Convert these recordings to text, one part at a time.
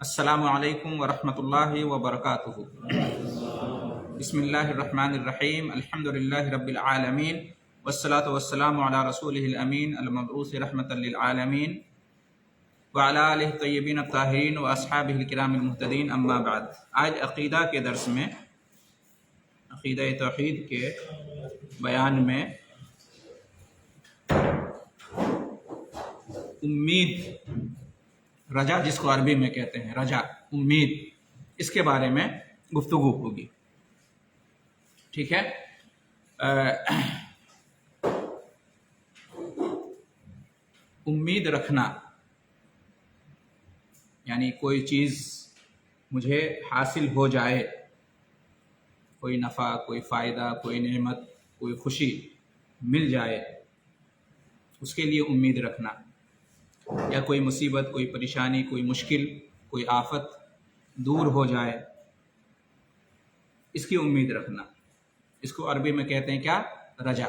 السلام علیکم ورحمۃ اللہ وبرکاتہ۔ بسم اللہ الرحمن الرحیم، الحمد للہ رب العالمین، والصلاة والسلام علی رسولہ الامین المبعوث رحمۃ للعالمین وعلی آلہ الطیبین الطاہرین واصحابہ الکرام المہتدین، اما بعد۔ آج عقیدہ کے درس میں، عقیدہ توحید کے بیان میں امید، رجا جس کو عربی میں کہتے ہیں رجا، امید، اس کے بارے میں گفتگو ہوگی۔ ٹھیک ہے، امید رکھنا یعنی کوئی چیز مجھے حاصل ہو جائے، کوئی نفع، کوئی فائدہ، کوئی نعمت، کوئی خوشی مل جائے، اس کے لیے امید رکھنا، یا کوئی مصیبت، کوئی پریشانی، کوئی مشکل، کوئی آفت دور ہو جائے، اس کی امید رکھنا، اس کو عربی میں کہتے ہیں کیا؟ رجا،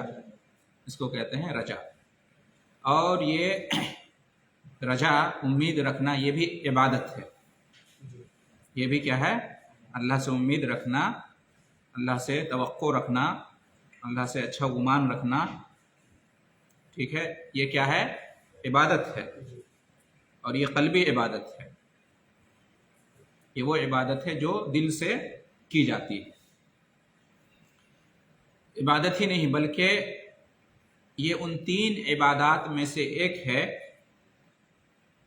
اس کو کہتے ہیں رجا۔ اور یہ رجا، امید رکھنا، یہ بھی عبادت ہے۔ یہ بھی کیا ہے؟ اللہ سے امید رکھنا، اللہ سے توقع رکھنا، اللہ سے اچھا گمان رکھنا، ٹھیک ہے، یہ کیا ہے؟ عبادت ہے، اور یہ قلبی عبادت ہے۔ یہ وہ عبادت ہے جو دل سے کی جاتی ہے۔ عبادت ہی نہیں بلکہ یہ ان تین عبادات میں سے ایک ہے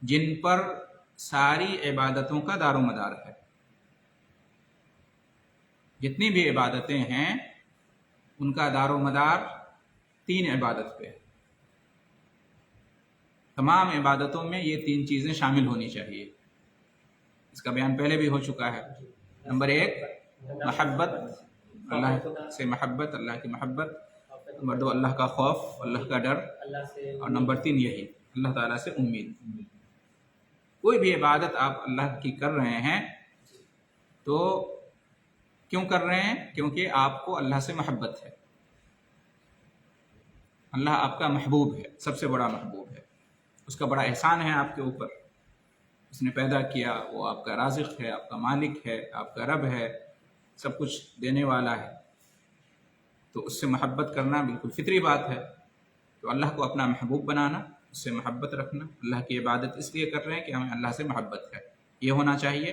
جن پر ساری عبادتوں کا دار و مدار ہے۔ جتنی بھی عبادتیں ہیں ان کا دار و مدار تین عبادت پہ ہے۔ تمام عبادتوں میں یہ تین چیزیں شامل ہونی چاہیے۔ اس کا بیان پہلے بھی ہو چکا ہے۔ نمبر ایک، محبت، اللہ سے محبت، اللہ کی محبت۔ نمبر دو، اللہ کا خوف، اللہ کا ڈر۔ اور نمبر تین یہی، اللہ تعالیٰ سے امید۔ کوئی بھی عبادت آپ اللہ کی کر رہے ہیں تو کیوں کر رہے ہیں؟ کیونکہ آپ کو اللہ سے محبت ہے۔ اللہ آپ کا محبوب ہے، سب سے بڑا محبوب ہے، اس کا بڑا احسان ہے آپ کے اوپر۔ اس نے پیدا کیا، وہ آپ کا رازق ہے، آپ کا مالک ہے، آپ کا رب ہے، سب کچھ دینے والا ہے، تو اس سے محبت کرنا بالکل فطری بات ہے۔ تو اللہ کو اپنا محبوب بنانا، اس سے محبت رکھنا، اللہ کی عبادت اس لیے کر رہے ہیں کہ ہمیں اللہ سے محبت ہے، یہ ہونا چاہیے۔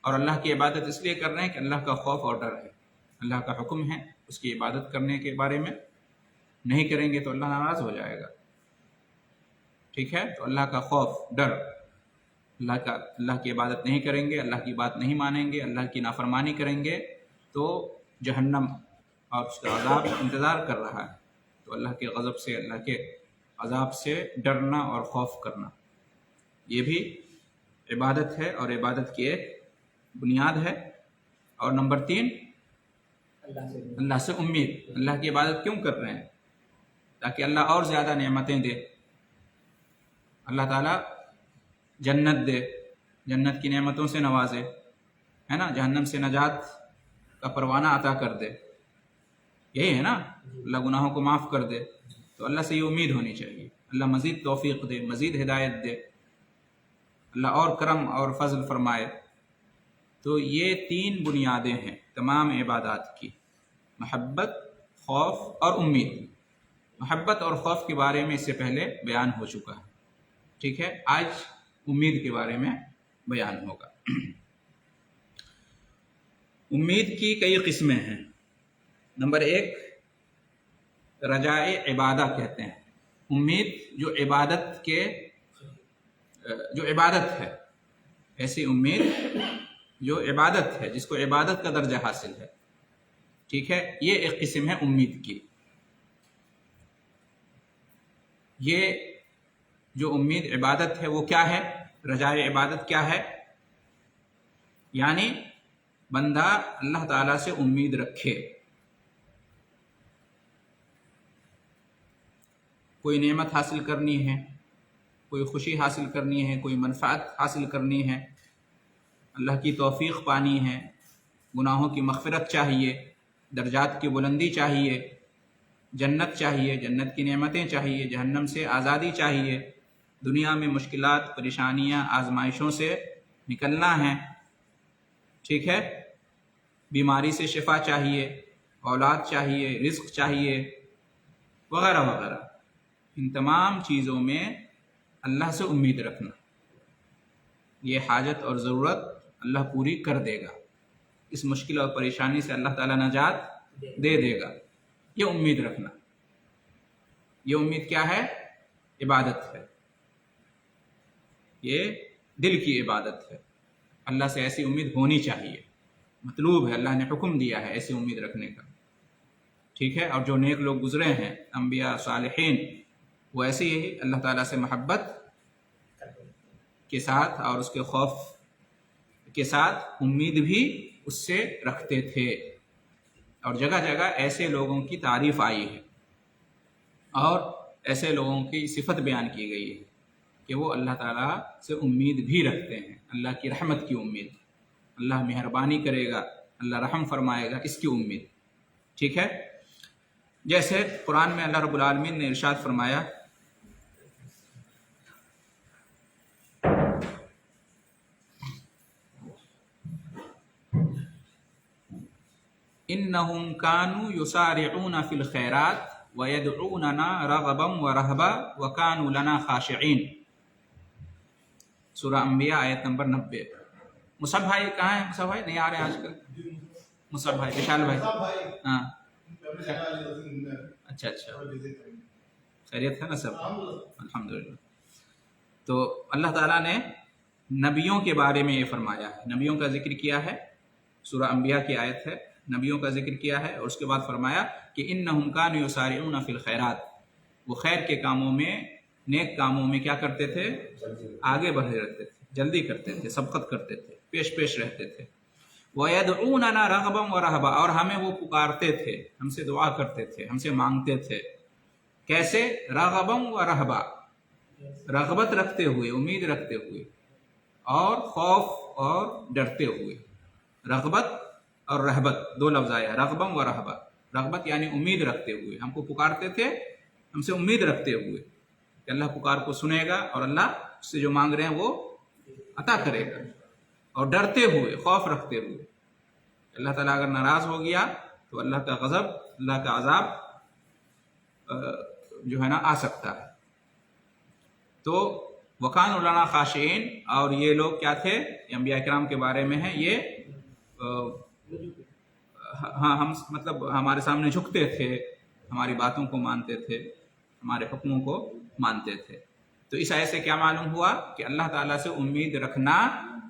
اور اللہ کی عبادت اس لیے کر رہے ہیں کہ اللہ کا خوف اور ڈر ہے، اللہ کا حکم ہے اس کی عبادت کرنے کے بارے میں، نہیں کریں گے تو اللہ ناراض ہو جائے گا۔ ٹھیک ہے، تو اللہ کا خوف، ڈر، اللہ کی عبادت نہیں کریں گے، اللہ کی بات نہیں مانیں گے، اللہ کی نافرمانی کریں گے تو جہنم اور اس کا عذاب انتظار کر رہا ہے۔ تو اللہ کے غضب سے، اللہ کے عذاب سے ڈرنا اور خوف کرنا، یہ بھی عبادت ہے، اور عبادت کی ایک بنیاد ہے۔ اور نمبر تین، اللہ سے امید۔ اللہ کی عبادت کیوں کر رہے ہیں؟ تاکہ اللہ اور زیادہ نعمتیں دے، اللہ تعالیٰ جنت دے، جنت کی نعمتوں سے نوازے، ہے نا، جہنم سے نجات کا پروانہ عطا کر دے، یہی ہے نا، اللہ گناہوں کو معاف کر دے۔ تو اللہ سے یہ امید ہونی چاہیے، اللہ مزید توفیق دے، مزید ہدایت دے، اللہ اور کرم اور فضل فرمائے۔ تو یہ تین بنیادیں ہیں تمام عبادات کی، محبت، خوف اور امید۔ محبت اور خوف کے بارے میں اس سے پہلے بیان ہو چکا ہے، ٹھیک ہے، آج امید کے بارے میں بیان ہوگا۔ امید کی کئی قسمیں ہیں۔ نمبر ایک، رجائے عبادہ کہتے ہیں۔ امید جو عبادت ہے، ایسی امید جو عبادت ہے، جس کو عبادت کا درجہ حاصل ہے، ٹھیک ہے، یہ ایک قسم ہے امید کی۔ یہ جو امید عبادت ہے وہ کیا ہے؟ رجائے عبادت کیا ہے؟ یعنی بندہ اللہ تعالیٰ سے امید رکھے، کوئی نعمت حاصل کرنی ہے، کوئی خوشی حاصل کرنی ہے، کوئی منفعت حاصل کرنی ہے، اللہ کی توفیق پانی ہے، گناہوں کی مغفرت چاہیے، درجات کی بلندی چاہیے، جنت چاہیے، جنت کی نعمتیں چاہیے، جہنم سے آزادی چاہیے، دنیا میں مشکلات، پریشانیاں، آزمائشوں سے نکلنا ہے، ٹھیک ہے، بیماری سے شفا چاہیے، اولاد چاہیے، رزق چاہیے، وغیرہ وغیرہ، ان تمام چیزوں میں اللہ سے امید رکھنا، یہ حاجت اور ضرورت اللہ پوری کر دے گا، اس مشکل اور پریشانی سے اللہ تعالیٰ نجات دے دے گا، یہ امید رکھنا۔ یہ امید کیا ہے؟ عبادت ہے، یہ دل کی عبادت ہے، اللہ سے ایسی امید ہونی چاہیے، مطلوب ہے، اللہ نے حکم دیا ہے ایسی امید رکھنے کا، ٹھیک ہے۔ اور جو نیک لوگ گزرے ہیں، انبیاء، صالحین، وہ ایسے ہی اللہ تعالیٰ سے محبت کے ساتھ اور اس کے خوف کے ساتھ امید بھی اس سے رکھتے تھے، اور جگہ جگہ ایسے لوگوں کی تعریف آئی ہے اور ایسے لوگوں کی صفت بیان کی گئی ہے کہ وہ اللہ تعالیٰ سے امید بھی رکھتے ہیں، اللہ کی رحمت کی امید، اللہ مہربانی کرے گا، اللہ رحم فرمائے گا، اس کی امید، ٹھیک ہے۔ جیسے قرآن میں اللہ رب العالمین نے ارشاد فرمایا، انہم کانوا یسارعون فی الخیرات ویدعوننا رغبا ورہبا وکانوا لنا خاشعین، سورہ انبیاء آیت نمبر 90۔ مصعب بھائی کہاں ہیں؟ مصعب بھائی نہیں آ رہے ہیں آج کل؟ مصعب بھائی، وشال بھائی، ہاں، اچھا اچھا، خیریت ہے نا سب؟ الحمدللہ۔ تو اللہ تعالیٰ نے نبیوں کے بارے میں یہ فرمایا ہے، نبیوں کا ذکر کیا ہے، سورہ انبیاء کی آیت ہے، نبیوں کا ذکر کیا ہے، اور اس کے بعد فرمایا کہ انہم کانوا یسارعون فی الخیرات، وہ خیر کے کاموں میں، نیک کاموں میں کیا کرتے تھے؟ آگے بڑھے رہتے تھے، جلدی کرتے تھے، سبقت کرتے تھے، پیش رہتے تھے۔ وَيَدْعُونَنَا رَغَبًا وَرَهْبًا، اور ہمیں وہ پکارتے تھے، ہم سے دعا کرتے تھے، ہم سے مانگتے تھے، کیسے؟ رغباً ورہبا، رغبت رکھتے ہوئے، امید رکھتے ہوئے، اور خوف اور ڈرتے ہوئے، رغبت اور رہبت دو لفظ آیا، رغباً ورہبا، رغبت یعنی امید رکھتے ہوئے، ہم کو پکارتے تھے، ہم سے امید رکھتے ہوئے کہ اللہ پکار کو سنے گا اور اللہ اس سے جو مانگ رہے ہیں وہ عطا کرے گا، اور ڈرتے ہوئے، خوف رکھتے ہوئے، اللہ تعالیٰ اگر ناراض ہو گیا تو اللہ کا غضب، اللہ کا عذاب جو ہے نا آ سکتا ہے۔ تو وَكَانُوا لَنَا خَاشِعِينَ، اور یہ لوگ کیا تھے؟ انبیاء کرام کے بارے میں ہیں یہ، ہاں، ہم مطلب ہمارے سامنے جھکتے تھے، ہماری باتوں کو مانتے تھے، ہمارے حکموں کو مانتے تھے۔ تو اس آیت سے کیا معلوم ہوا کہ اللہ تعالیٰ سے امید رکھنا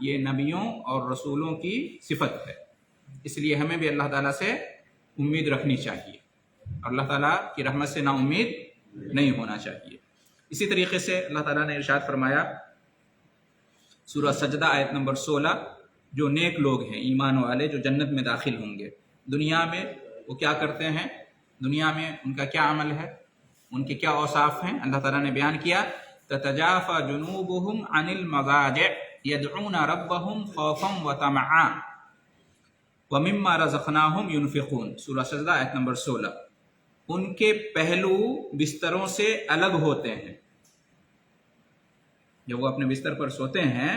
یہ نبیوں اور رسولوں کی صفت ہے، اس لیے ہمیں بھی اللہ تعالیٰ سے امید رکھنی چاہیے، اور اللہ تعالیٰ کی رحمت سے نا امید نہیں ہونا چاہیے۔ اسی طریقے سے اللہ تعالیٰ نے ارشاد فرمایا سورہ سجدہ آیت نمبر 16، جو نیک لوگ ہیں، ایمان والے، جو جنت میں داخل ہوں گے، دنیا میں وہ کیا کرتے ہیں؟ دنیا میں ان کا کیا عمل ہے؟ ان کے کیا اوصاف ہیں؟ اللہ تعالیٰ نے بیان کیا، تتجافى جنوبهم عن المضاجع يدعون ربهم خوفا وطمعا ومما رزقناهم ينفقون، سورہ سجدہ آیت نمبر 16۔ ان کے پہلو بستروں سے الگ ہوتے ہیں، جب وہ اپنے بستر پر سوتے ہیں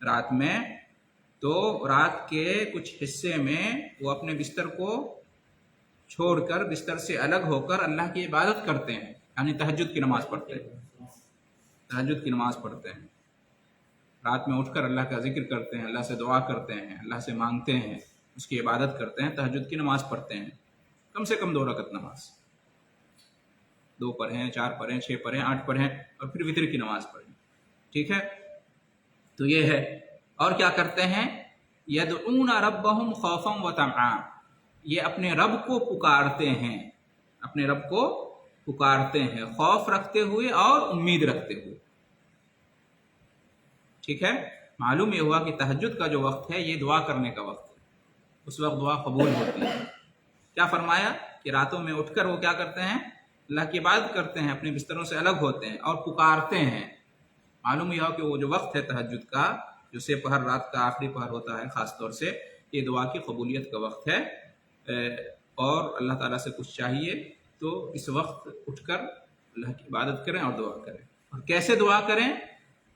رات میں، تو رات کے کچھ حصے میں وہ اپنے بستر کو چھوڑ کر، بستر سے الگ ہو کر اللہ کی عبادت کرتے ہیں، یعنی تہجد کی نماز پڑھتے ہیں، تہجد کی نماز پڑھتے ہیں، رات میں اٹھ کر اللہ کا ذکر کرتے ہیں، اللہ سے دعا کرتے ہیں، اللہ سے مانگتے ہیں، اس کی عبادت کرتے ہیں، تہجد کی نماز پڑھتے ہیں، کم سے کم 2 رکعت نماز، 2 پڑھیں، 4 پڑھیں، 6 پڑھیں، 8 پڑھیں، اور پھر وتر کی نماز پڑھیں، ٹھیک ہے۔ تو یہ ہے، اور کیا کرتے ہیں؟ یدعون ربهم خوفا وطمعا، یہ اپنے رب کو پکارتے ہیں، اپنے رب کو پکارتے ہیں، خوف رکھتے ہوئے اور امید رکھتے ہوئے، ٹھیک ہے۔ معلوم یہ ہوا کہ تہجد کا جو وقت ہے یہ دعا کرنے کا وقت ہے، اس وقت دعا قبول ہوتی ہے۔ کیا فرمایا کہ راتوں میں اٹھ کر وہ کیا کرتے ہیں؟ اللہ کی عبادت کرتے ہیں، اپنے بستروں سے الگ ہوتے ہیں اور پکارتے ہیں۔ معلوم یہ ہو کہ وہ جو وقت ہے تہجد کا، جو سے پہر، رات کا آخری پہر ہوتا ہے خاص طور سے، یہ دعا کی قبولیت کا وقت ہے، اور اللہ تعالیٰ سے کچھ چاہیے تو اس وقت اٹھ کر اللہ کی عبادت کریں اور دعا کریں۔ اور کیسے دعا کریں؟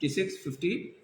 56,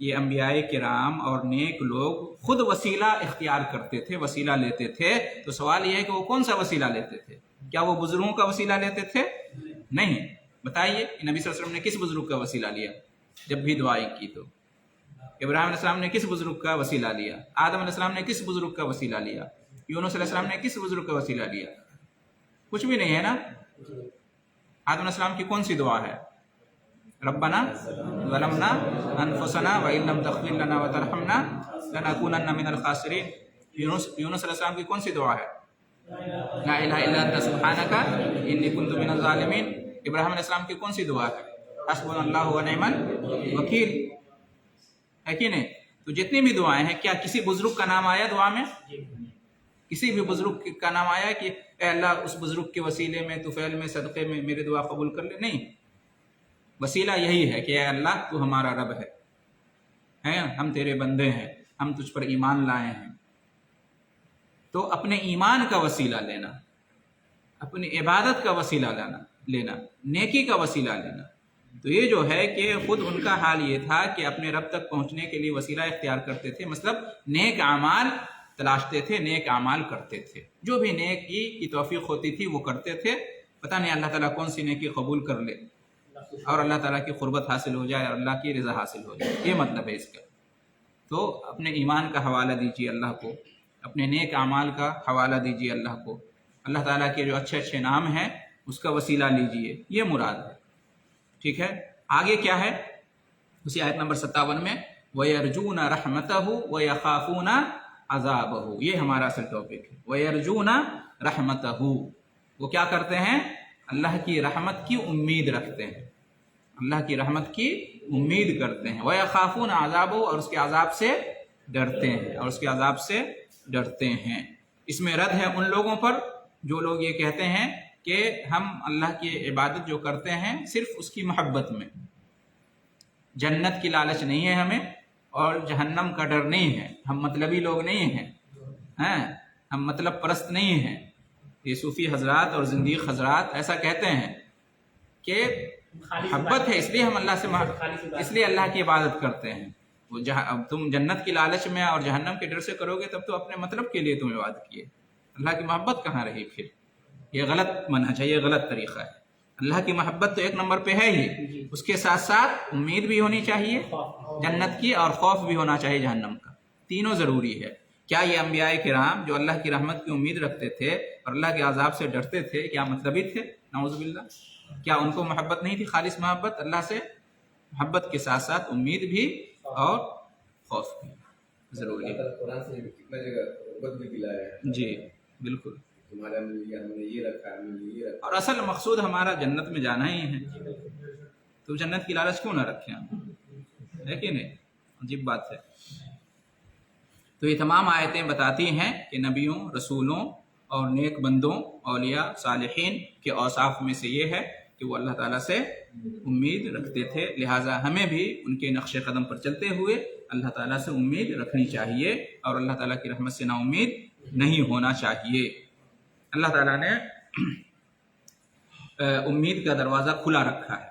یہ انبیاء کرام اور نیک لوگ خود وسیلہ اختیار کرتے تھے، وسیلہ لیتے تھے، تو سوال یہ ہے کہ وہ کون سا وسیلہ لیتے تھے؟ کیا وہ بزرگوں کا وسیلہ لیتے تھے؟ نہیں۔ بتائیے نبی صلی اللہ علیہ وسلم نے کس بزرگ کا وسیلہ لیا جب بھی دعائیں کی؟ تو ابراہیم علیہ السلام نے کس بزرگ کا وسیلہ لیا؟ آدم علیہ السلام نے کس بزرگ کا وسیلہ لیا؟ یونس علیہ السلام نے کس بزرگ کا وسیلہ لیا؟ کچھ بھی نہیں ہے نا۔ آدم علیہ السلام کی کون سی دعا ہے؟ ربنا ظلمنا انفسنا وان لم تغفر لنا وترحمنا لنکونن من الخاسرین۔ یونس علیہ السلام کی کون سی دعا ہے؟ لا الہ الا انت سبحانک انی کنت من الظالمین۔ ابراہیم علیہ السلام کی کون سی دعا ہے؟ حسبنا اللہ ونعم الوکیل، ہے کہ نہیں؟ تو جتنی بھی دعائیں ہیں، کیا کسی بزرگ کا نام آیا دعا میں؟ کسی بھی بزرگ کا نام آیا کہ اے اللہ اس بزرگ کے وسیلے میں، طفیل میں، صدقے میں میری دعا قبول کر لے؟ نہیں، وسیلہ یہی ہے کہ اے اللہ تو ہمارا رب ہے، ہم تیرے بندے ہیں، ہم تجھ پر ایمان لائے ہیں۔ تو اپنے ایمان کا وسیلہ لینا، اپنی عبادت کا وسیلہ لینا، نیکی کا وسیلہ لینا، تو یہ جو ہے کہ خود ان کا حال یہ تھا کہ اپنے رب تک پہنچنے کے لیے وسیلہ اختیار کرتے تھے، مطلب نیک اعمال تلاشتے تھے، نیک اعمال کرتے تھے، جو بھی نیکی کی توفیق ہوتی تھی وہ کرتے تھے۔ پتہ نہیں اللہ تعالیٰ کون سی نیکی قبول کر لے اور اللہ تعالیٰ کی قربت حاصل ہو جائے اور اللہ کی رضا حاصل ہو جائے، یہ مطلب ہے اس کا۔ تو اپنے ایمان کا حوالہ دیجیے اللہ کو، اپنے نیک اعمال کا حوالہ دیجیے اللہ کو، اللہ تعالیٰ کے جو اچھے اچھے نام ہیں اس کا وسیلہ لیجیے، یہ مراد ہے۔ ٹھیک ہے، آگے کیا ہے اسی آیت نمبر 57 میں؟ وَيَرْجُونَ رَحْمَتَهُ وَيَخَافُونَ عَذَابَهُ، یہ ہمارا اصل ٹاپک ہے۔ وَيَرْجُونَ رَحْمَتَهُ، وہ کیا کرتے ہیں؟ اللہ کی رحمت کی امید رکھتے ہیں، اللہ کی رحمت کی امید کرتے ہیں۔ وَيَخَافُونَ عَذَابَهُ، اور اس کے عذاب سے ڈرتے ہیں، اور اس کے عذاب سے ڈرتے ہیں۔ اس میں رد ہے ان لوگوں پر جو لوگ یہ کہتے ہیں کہ ہم اللہ کی عبادت جو کرتے ہیں صرف اس کی محبت میں، جنت کی لالچ نہیں ہے ہمیں اور جہنم کا ڈر نہیں ہے، ہم مطلبی لوگ نہیں ہیں، ہم مطلب پرست نہیں ہیں۔ یہ صوفی حضرات اور زندیق حضرات ایسا کہتے ہیں کہ محبت ہے اس لیے ہم اللہ سے اس لیے اللہ کی عبادت کرتے ہیں۔ تم جنت کی لالچ میں اور جہنم کے ڈر سے کرو گے تب تو اپنے مطلب کے لیے تم عبادت کیے، اللہ کی محبت کہاں رہی پھر؟ یہ غلط منہج ہے، یہ غلط طریقہ ہے۔ اللہ کی محبت تو ایک نمبر پہ ہے ہی، اس کے ساتھ ساتھ امید بھی ہونی چاہیے جنت کی اور خوف بھی ہونا چاہیے جہنم کا، تینوں ضروری ہے۔ کیا یہ انبیاء کرام جو اللہ کی رحمت کی امید رکھتے تھے اور اللہ کے عذاب سے ڈرتے تھے، کیا مطلبی تھے؟ نعوذ باللہ۔ کیا ان کو محبت نہیں تھی، خالص محبت اللہ سے؟ محبت کے ساتھ ساتھ امید بھی اور خوف بھی ضروری ہے۔ قرآن سے کتنا جگہ رغبت بھی دلایا ہے، جی بالکل، تمہارے ہم نے یہ رکھا، ہم نے یہ رکھا، اور اصل مقصود ہمارا جنت میں جانا ہی ہے، تو جنت کی لالچ کیوں نہ رکھیں ہم، ہے کہ نہیں؟ عجیب بات ہے۔ تو یہ تمام آیتیں بتاتی ہیں کہ نبیوں، رسولوں اور نیک بندوں، اولیاء، صالحین کے اوصاف میں سے یہ ہے کہ وہ اللہ تعالیٰ سے امید رکھتے تھے، لہٰذا ہمیں بھی ان کے نقش قدم پر چلتے ہوئے اللہ تعالیٰ سے امید رکھنی چاہیے اور اللہ تعالیٰ کی رحمت سے نا امید نہیں ہونا چاہیے۔ اللہ تعالیٰ نے امید کا دروازہ کھلا رکھا ہے۔